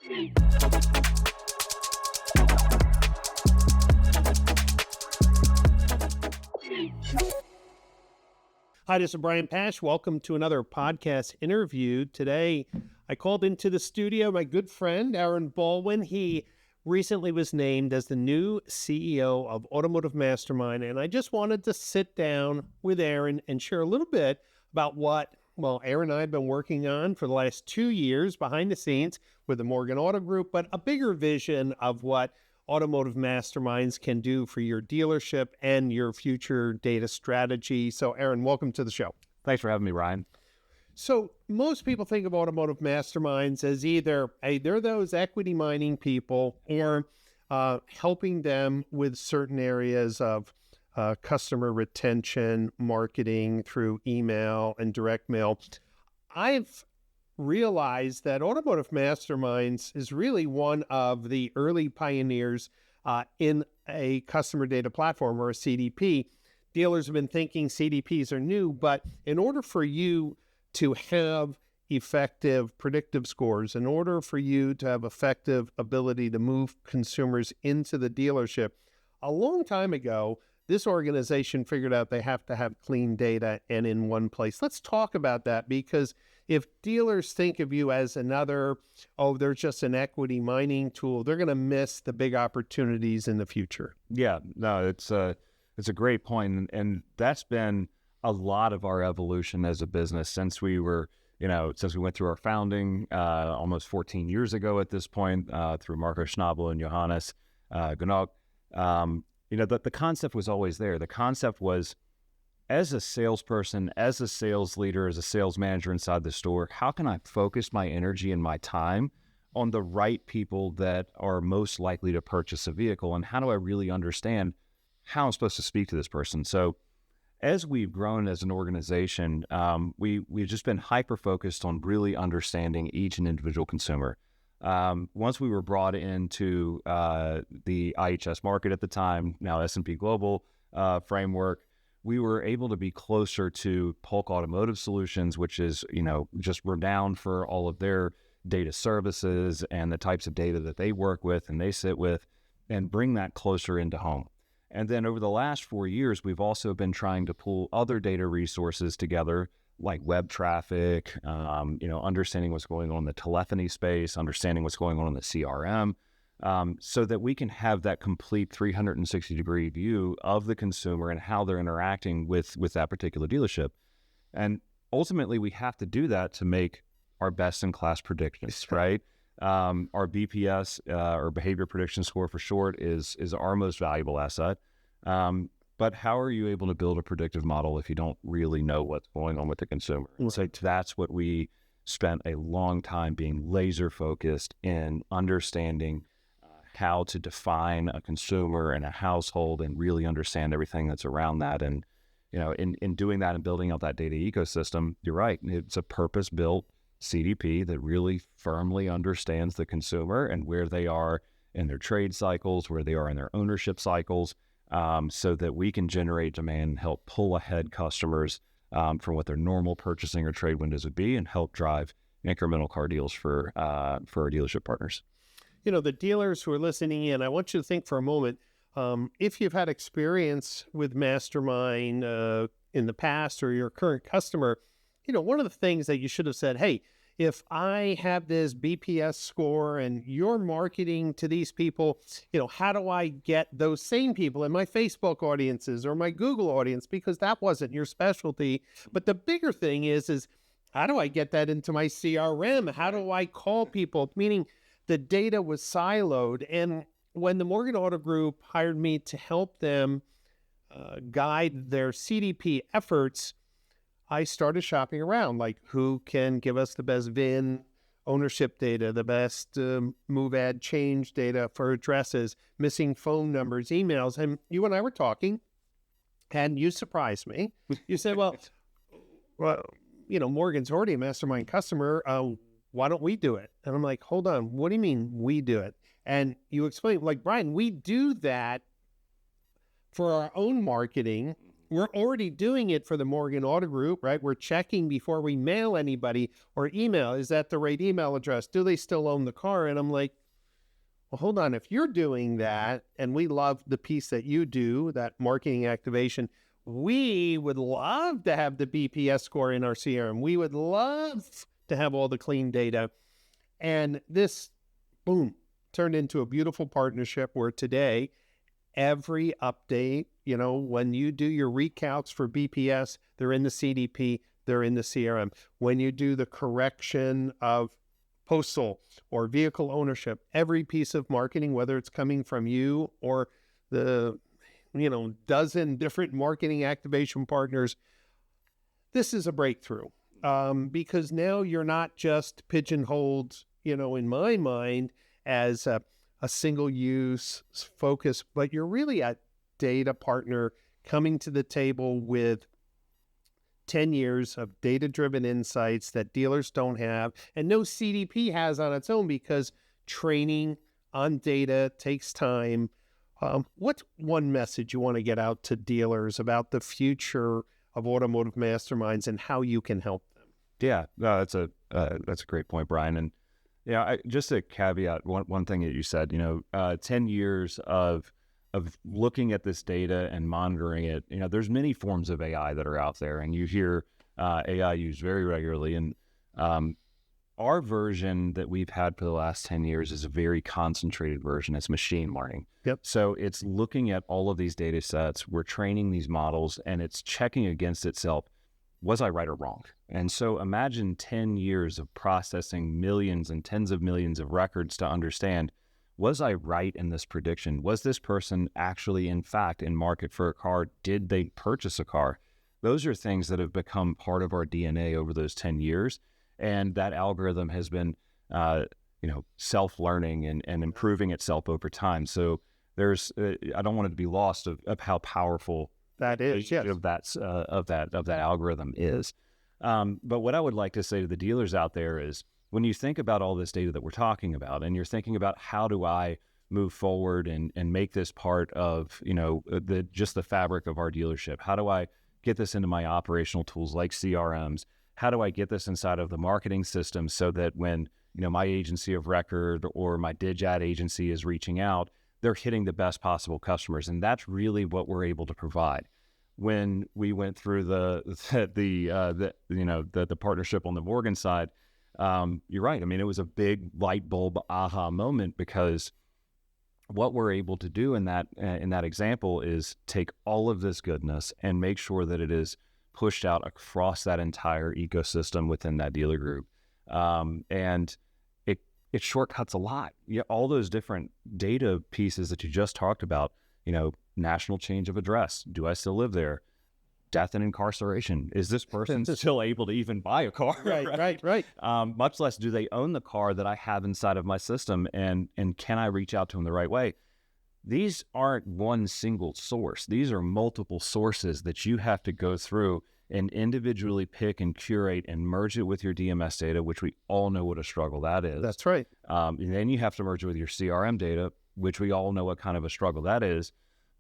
Hi, this is Brian Pash. Welcome to another podcast interview. Today, I called into the studio my good friend, Aaron Baldwin. He recently was named as the new CEO of automotiveMastermind, and I just wanted to sit down with Aaron and share a little bit about what, Aaron and I have been working on for the last 2 years behind the scenes with the Morgan Auto Group, but a bigger vision of what Automotive Masterminds can do for your dealership and your future data strategy. So, Aaron, welcome to the show. Thanks for having me, Ryan. So most people think of Automotive Masterminds as either, hey, they're those equity mining people, or helping them with certain areas of customer retention, marketing through email and direct mail. I've realized that Automotive Masterminds is really one of the early pioneers in a customer data platform, or a CDP. Dealers have been thinking CDPs are new, but in order for you to have effective predictive scores, in order for you to have effective ability to move consumers into the dealership, a long time ago, this organization figured out they have to have clean data and in one place. Let's talk about that, because if dealers think of you as another, they're just an equity mining tool, they're going to miss the big opportunities in the future. Yeah, no, it's a great point. And that's been a lot of our evolution as a business since we were, since we went through our founding almost 14 years ago at this point, through Marco Schnabel and Johannes Gunok. The concept was always there. The concept was, as a salesperson, as a sales leader, as a sales manager inside the store, how can I focus my energy and my time on the right people that are most likely to purchase a vehicle? And how do I really understand how I'm supposed to speak to this person? So as we've grown as an organization, we've just been hyper-focused on really understanding each and individual consumer. Once we were brought into the IHS market at the time, now S&P Global framework, we were able to be closer to Polk Automotive Solutions, which is, just renowned for all of their data services and the types of data that they work with and they sit with, and bring that closer into home. And then over the last 4 years, we've also been trying to pull other data resources together, like web traffic, understanding what's going on in the telephony space, understanding what's going on in the CRM, so that we can have that complete 360-degree view of the consumer and how they're interacting with that particular dealership. And ultimately, we have to do that to make our best-in-class predictions, right? Our BPS, or behavior prediction score for short, is our most valuable asset. But how are you able to build a predictive model if you don't really know what's going on with the consumer? And so that's what we spent a long time being laser focused in understanding how to define a consumer and a household and really understand everything that's around that. And, in doing that and building out that data ecosystem, you're right. It's a purpose-built CDP that really firmly understands the consumer and where they are in their trade cycles, where they are in their ownership cycles, so that we can generate demand and help pull ahead customers from what their normal purchasing or trade windows would be, and help drive incremental car deals for our dealership partners. The dealers who are listening in, I want you to think for a moment, if you've had experience with Mastermind in the past, or your current customer, one of the things that you should have said, hey, if I have this BPS score and you're marketing to these people, how do I get those same people in my Facebook audiences or my Google audience? Because that wasn't your specialty. But the bigger thing is how do I get that into my CRM? How do I call people? Meaning the data was siloed. And when the Morgan Auto Group hired me to help them guide their CDP efforts, I started shopping around, like who can give us the best VIN ownership data, the best move, add, change data for addresses, missing phone numbers, emails. And you and I were talking, and you surprised me. You said, well, Morgan's already a Mastermind customer. Why don't we do it? And I'm like, hold on, what do you mean we do it? And you explained, like, Brian, we do that for our own marketing we're already doing it for the Morgan Auto Group, right? We're checking before we mail anybody or email. Is that the right email address? Do they still own the car? And I'm like, well, hold on. If you're doing that, and we love the piece that you do, that marketing activation, we would love to have the BPS score in our CRM. We would love to have all the clean data. And this, boom, turned into a beautiful partnership where today, every update, when you do your recalcs for BPS, they're in the CDP, they're in the CRM. When you do the correction of postal or vehicle ownership, every piece of marketing, whether it's coming from you or the, dozen different marketing activation partners, this is a breakthrough because now you're not just pigeonholed, in my mind as a single use focus, but you're really a data partner coming to the table with 10 years of data-driven insights that dealers don't have and no CDP has on its own because training on data takes time. What's one message you want to get out to dealers about the future of automotive masterminds and how you can help them? Yeah, no, that's a great point, Brian. And just a caveat, one thing that you said, 10 years of looking at this data and monitoring it, there's many forms of AI that are out there, and you hear AI used very regularly. And our version that we've had for the last 10 years is a very concentrated version. It's machine learning. Yep. So it's looking at all of these data sets, we're training these models, and it's checking against itself. Was I right or wrong? And so imagine 10 years of processing millions and tens of millions of records to understand, was I right in this prediction? Was this person actually, in fact, in market for a car? Did they purchase a car? Those are things that have become part of our DNA over those 10 years. And that algorithm has been, self-learning and improving itself over time. So there's, I don't want it to be lost of how powerful that is, yes, of that algorithm is. But what I would like to say to the dealers out there is, when you think about all this data that we're talking about, and you're thinking about how do I move forward and make this part of, just the fabric of our dealership? How do I get this into my operational tools like CRMs? How do I get this inside of the marketing system so that when, my agency of record or my DigAd agency is reaching out, they're hitting the best possible customers? And that's really what we're able to provide. When we went through the partnership on the Morgan side, you're right. I mean, it was a big light bulb aha moment, because what we're able to do in that example is take all of this goodness and make sure that it is pushed out across that entire ecosystem within that dealer group. And it shortcuts a lot. All those different data pieces that you just talked about, national change of address. Do I still live there? Death and incarceration. Is this person still able to even buy a car? Right. Much less do they own the car that I have inside of my system, and can I reach out to them the right way? These aren't one single source. These are multiple sources that you have to go through and individually pick and curate and merge it with your DMS data, which we all know what a struggle that is. That's right. And then you have to merge it with your CRM data, which we all know what kind of a struggle that is.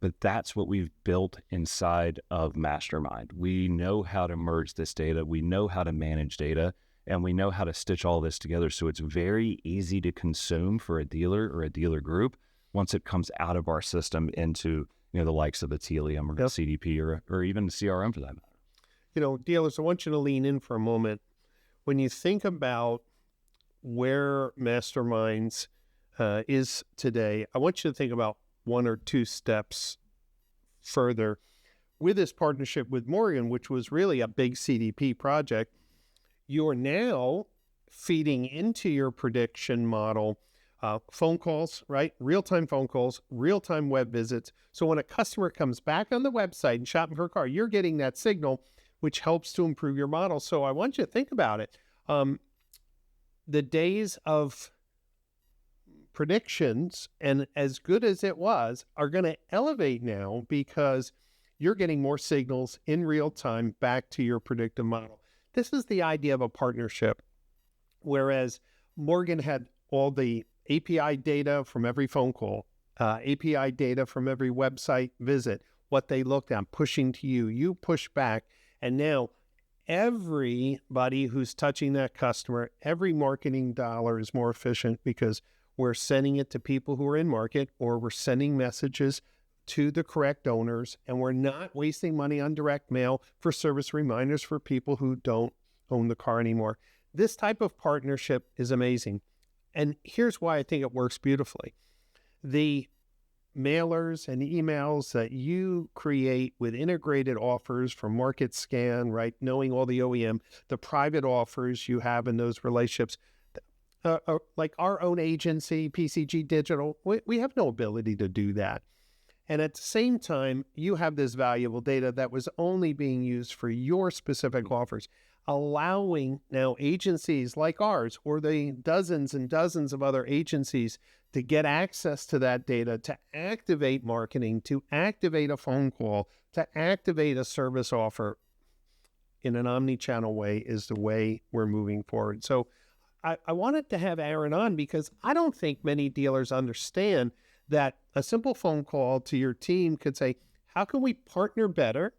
But that's what we've built inside of Mastermind. We know how to merge this data. We know how to manage data, and we know how to stitch all this together. So it's very easy to consume for a dealer or a dealer group once it comes out of our system into, the likes of the Telium or CDP or even CRM for that matter. Dealers, I want you to lean in for a moment. When you think about where Masterminds is today, I want you to think about one or two steps further. With this partnership with Morgan, which was really a big CDP project, you're now feeding into your prediction model phone calls, right? Real-time phone calls, real-time web visits. So when a customer comes back on the website and shopping for a car, you're getting that signal, which helps to improve your model. So I want you to think about it. The days of predictions, and as good as it was, are going to elevate now because you're getting more signals in real time back to your predictive model. This is the idea of a partnership. Whereas Morgan had all the API data from every phone call, API data from every website visit. what they looked at, pushing to you, you push back. And now everybody who's touching that customer, every marketing dollar is more efficient because we're sending it to people who are in market, or we're sending messages to the correct owners, and we're not wasting money on direct mail for service reminders for people who don't own the car anymore. This type of partnership is amazing. And here's why I think it works beautifully. The mailers and emails that you create with integrated offers from Market Scan, right? Knowing all the OEM, the private offers you have in those relationships, like our own agency, PCG Digital, we have no ability to do that. And at the same time, you have this valuable data that was only being used for your specific offers, allowing now agencies like ours, or the dozens and dozens of other agencies, to get access to that data, to activate marketing, to activate a phone call, to activate a service offer in an omni-channel way is the way we're moving forward. So I wanted to have Aaron on because I don't think many dealers understand that a simple phone call to your team could say, how can we partner better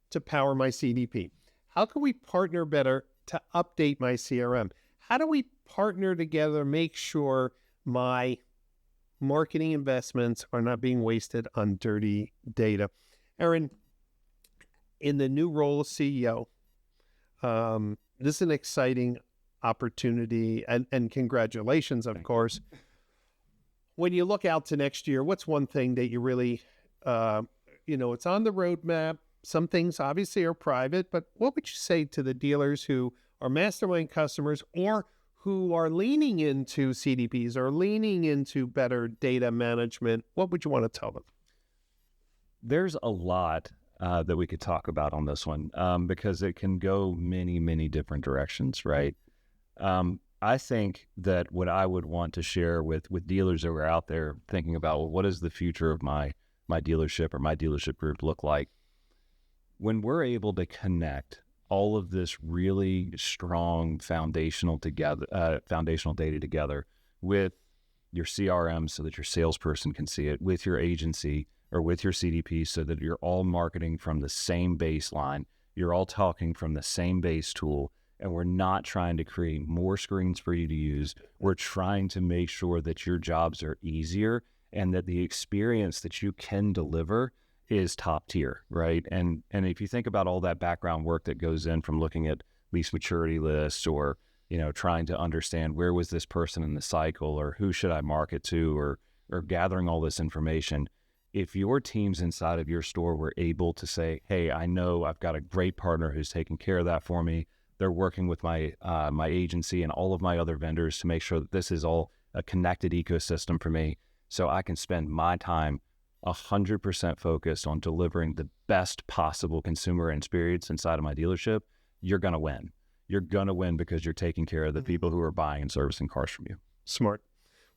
to power my CDP? How can we partner better to update my CRM? How do we partner together, make sure my marketing investments are not being wasted on dirty data? Aaron, in the new role of CEO, this is an exciting opportunity, and congratulations, of course. When you look out to next year, what's one thing that you really, it's on the roadmap? Some things obviously are private, but what would you say to the dealers who are Mastermind customers or who are leaning into CDPs or leaning into better data management? What would you want to tell them? There's a lot that we could talk about on this one because it can go many, many different directions, right? I think that what I would want to share with dealers that are out there thinking about, well, what does the future of my dealership or my dealership group look like? When we're able to connect all of this really strong foundational data together with your CRM so that your salesperson can see it, with your agency or with your CDP so that you're all marketing from the same baseline, you're all talking from the same base tool, and we're not trying to create more screens for you to use. We're trying to make sure that your jobs are easier and that the experience that you can deliver is top tier, right? And if you think about all that background work that goes in from looking at lease maturity lists or, trying to understand where was this person in the cycle or who should I market to or gathering all this information, if your teams inside of your store were able to say, hey, I know I've got a great partner who's taking care of that for me. They're working with my agency and all of my other vendors to make sure that this is all a connected ecosystem for me, so I can spend my time 100% focused on delivering the best possible consumer experience inside of my dealership. You're going to win. You're going to win because you're taking care of the people who are buying and servicing cars from you. Smart.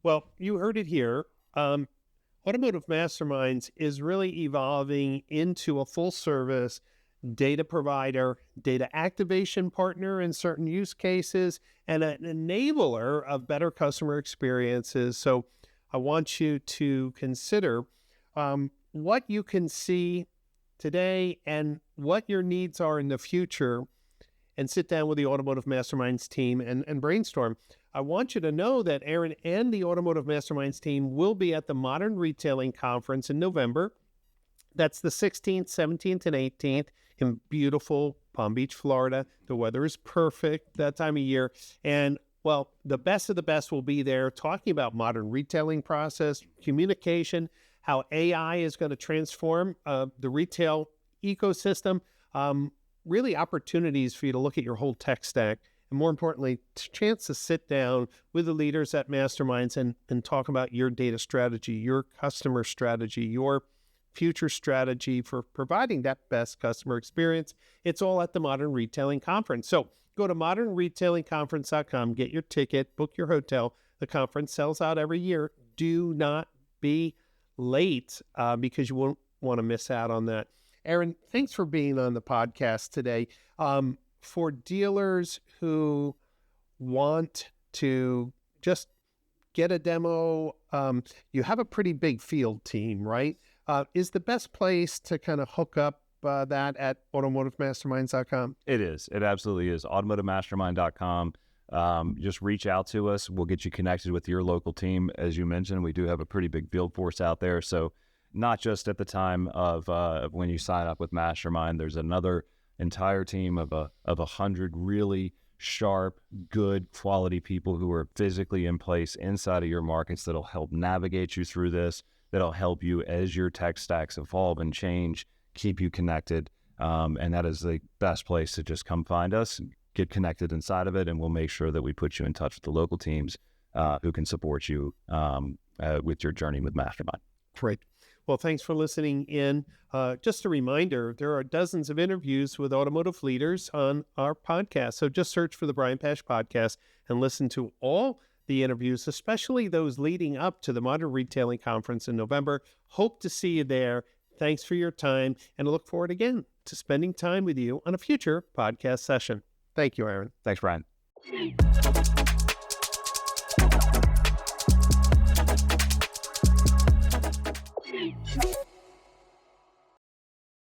Well, you heard it here. Automotive Masterminds is really evolving into a full service data provider, data activation partner in certain use cases, and an enabler of better customer experiences. So I want you to consider what you can see today and what your needs are in the future, and sit down with the Automotive Masterminds team and brainstorm. I want you to know that Aaron and the Automotive Masterminds team will be at the Modern Retailing Conference in November. That's the 16th, 17th, and 18th in beautiful Palm Beach, Florida. The weather is perfect that time of year. And, well, the best of the best will be there talking about modern retailing process, communication, how AI is going to transform the retail ecosystem, really opportunities for you to look at your whole tech stack. And more importantly, chance to sit down with the leaders at Masterminds and talk about your data strategy, your customer strategy, your future strategy for providing that best customer experience. It's all at the Modern Retailing Conference. So go to modernretailingconference.com, get your ticket, book your hotel. The conference sells out every year. Do not be late because you won't want to miss out on that. Aaron, thanks for being on the podcast today. For dealers who want to just get a demo, you have a pretty big field team, right? is the best place to kind of hook up that at automotivemasterminds.com. It is. It absolutely is. automotivemastermind.com. Just reach out to us. We'll get you connected with your local team. As you mentioned, we do have a pretty big field force out there. So not just at the time of when you sign up with Mastermind, there's another entire team of 100 really sharp, good quality people who are physically in place inside of your markets that'll help navigate you through this, that'll help you as your tech stacks evolve and change, keep you connected. And that is the best place to just come find us, get connected inside of it, and we'll make sure that we put you in touch with the local teams who can support you with your journey with Mastermind. Great. Well, thanks for listening in. Just a reminder, there are dozens of interviews with automotive leaders on our podcast. So just search for the Brian Pash Podcast and listen to all the interviews, especially those leading up to the Modern Retailing Conference in November. Hope to see you there. Thanks for your time, and I look forward again to spending time with you on a future podcast session. Thank you, Aaron. Thanks, Brian. Thank you.